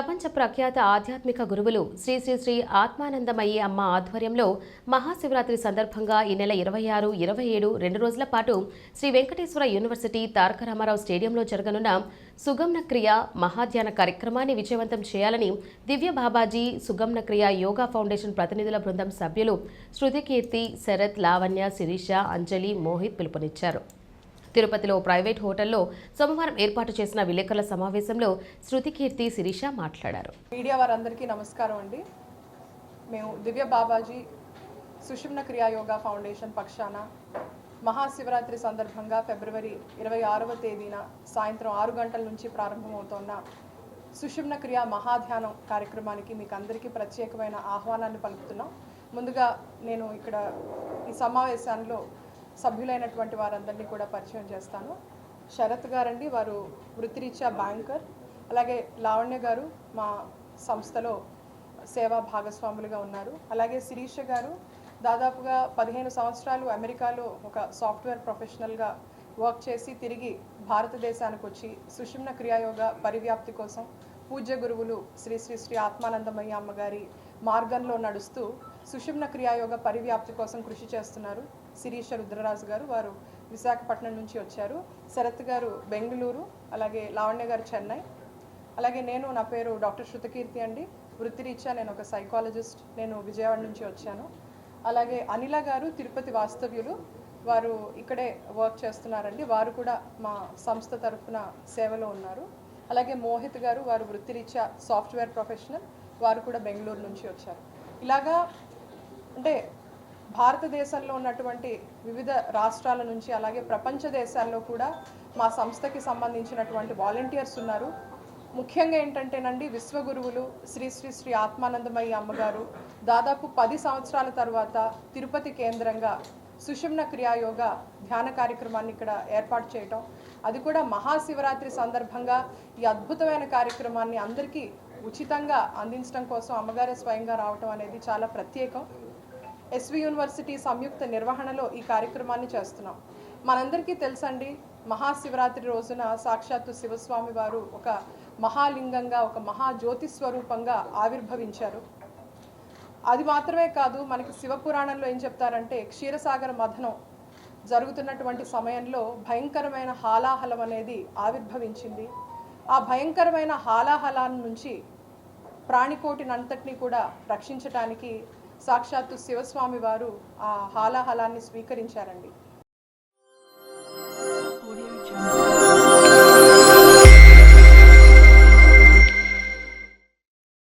ప్రపంచ ప్రఖ్యాత ఆధ్యాత్మిక గురువులు శ్రీ శ్రీ శ్రీ ఆత్మానందమయ్యి అమ్మ ఆధ్వర్యంలో మహాశివరాత్రి సందర్భంగా ఈ నెల 26, 27 2 రోజుల పాటు శ్రీ వెంకటేశ్వర యూనివర్సిటీ తారక రామారావు స్టేడియంలో జరగనున్న సుగమ్న క్రియ మహాధ్యాన కార్యక్రమాన్ని విజయవంతం చేయాలని దివ్య బాబాజీ సుగమ్న క్రియ యోగా ఫౌండేషన్ ప్రతినిధుల బృందం సభ్యులు శృతికీర్తి, శరత్, లావణ్య, శిరీష, అంజలి, మోహిత్ పిలుపునిచ్చారు. తిరుపతిలో ప్రైవేట్ హోటల్లో సోమవారం ఏర్పాటు చేసిన విలేకరుల సమావేశంలో శృతికీర్తి, శిరీష మాట్లాడారు. మీడియా వారందరికీ నమస్కారం అండి. మేము దివ్య బాబాజీ సుషుమ్న క్రియా యోగా ఫౌండేషన్ పక్షాన మహాశివరాత్రి సందర్భంగా ఫిబ్రవరి 26వ తేదీన సాయంత్రం 6 గంటల నుంచి ప్రారంభమవుతున్న సుషుమ్న క్రియా మహాధ్యానం కార్యక్రమానికి మీకు అందరికీ ప్రత్యేకమైన ఆహ్వానాన్ని పలుకుతున్నాం. ముందుగా నేను ఇక్కడ ఈ సమావేశంలో సభ్యులైనటువంటి వారందరినీ కూడా పరిచయం చేస్తాను. శరత్ గారండి, వారు వృత్తిరీత్యా బ్యాంకర్. అలాగే లావణ్య గారు మా సంస్థలో సేవా భాగస్వాములుగా ఉన్నారు. అలాగే శిరీష గారు దాదాపుగా 15 సంవత్సరాలు అమెరికాలో ఒక సాఫ్ట్వేర్ ప్రొఫెషనల్గా వర్క్ చేసి తిరిగి భారతదేశానికి వచ్చి సుషుమ్న క్రియాయోగ పరివ్యాప్తి కోసం పూజ్య గురువులు శ్రీ శ్రీ శ్రీ ఆత్మానందమయ్య అమ్మగారి మార్గంలో నడుస్తూ సుషుమ్న క్రియాయోగ పరివ్యాప్తి కోసం కృషి చేస్తున్నారు. శిరీష రుద్రరాజు గారు, వారు విశాఖపట్నం నుంచి వచ్చారు. శరత్ గారు బెంగళూరు, అలాగే లావణ్య గారు చెన్నై. అలాగే నా పేరు డాక్టర్ శృతికీర్తి అండి. వృత్తిరీత్యా నేను ఒక సైకాలజిస్ట్, నేను విజయవాడ నుంచి వచ్చాను. అలాగే అనిల గారు తిరుపతి వాస్తవ్యులు, వారు ఇక్కడే వర్క్ చేస్తున్నారండి. వారు కూడా మా సంస్థ తరఫున సేవలో ఉన్నారు. అలాగే మోహిత్ గారు, వారు వృత్తిరీత్యా సాఫ్ట్వేర్ ప్రొఫెషనల్, వారు కూడా బెంగళూరు నుంచి వచ్చారు. ఇలాగా అంటే భారతదేశంలో ఉన్నటువంటి వివిధ రాష్ట్రాల నుంచి అలాగే ప్రపంచ దేశాల్లో కూడా మా సంస్థకి సంబంధించినటువంటి వాలంటీర్స్ ఉన్నారు. ముఖ్యంగా ఏంటంటేనండి, విశ్వగురువులు శ్రీ శ్రీ శ్రీ ఆత్మానందమయ్య అమ్మగారు దాదాపు 10 సంవత్సరాల తర్వాత తిరుపతి కేంద్రంగా సుషుమ్న క్రియాయోగ ధ్యాన కార్యక్రమాన్ని ఇక్కడ ఏర్పాటు చేయటం, అది కూడా మహాశివరాత్రి సందర్భంగా ఈ అద్భుతమైన కార్యక్రమాన్ని అందరికీ ఉచితంగా అందించడం కోసం అమ్మగారే స్వయంగా రావటం అనేది చాలా ప్రత్యేకం. ఎస్వి యూనివర్సిటీ సంయుక్త నిర్వహణలో ఈ కార్యక్రమాన్ని చేస్తున్నాం. మనందరికీ తెలుసండి, మహాశివరాత్రి రోజున సాక్షాత్తు శివస్వామి వారు ఒక మహాలింగంగా, ఒక మహాజ్యోతి స్వరూపంగా ఆవిర్భవించారు. అది మాత్రమే కాదు, మనకి శివపురాణంలో ఏం చెప్తారంటే, క్షీరసాగర మథనం జరుగుతున్నటువంటి సమయంలో భయంకరమైన హాలాహలం అనేది ఆవిర్భవించింది. ఆ భయంకరమైన హాలాహలాన్ని నుంచి ప్రాణికోటినంతటినీ కూడా రక్షించటానికి సాక్షాత్తు శివస్వామి వారు ఆ హాలాహలాన్ని స్వీకరించారండి.